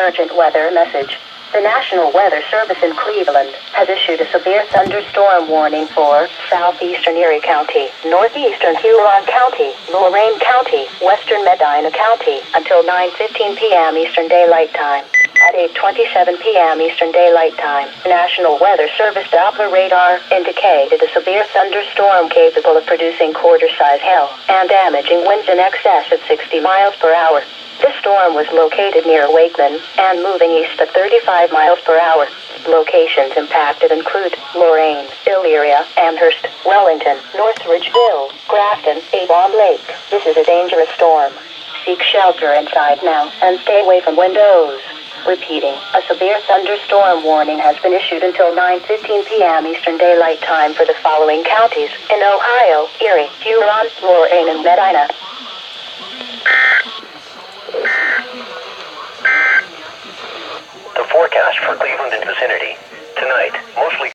emergent weather message. The National Weather Service in Cleveland has issued a severe thunderstorm warning for southeastern Erie County, northeastern Huron County, Lorain County, western Medina County until 9:15 p.m. Eastern Daylight Time. At 8:27 p.m. Eastern Daylight Time, the National Weather Service Doppler radar indicated a severe thunderstorm capable of producing quarter-size hail and damaging winds in excess of 60 miles per hour. This storm was located near Wakeman and moving east at 35 miles per hour. Locations impacted include Lorain, Elyria, Amherst, Wellington, North Ridgeville, Grafton, Avon Lake. This is a dangerous storm. Seek shelter inside now and stay away from windows. Repeating, a severe thunderstorm warning has been issued until 9:15 p.m. Eastern Daylight Time for the following counties in Ohio: Erie, Huron, Lorain, and Medina. The forecast for Cleveland and vicinity. Tonight, mostly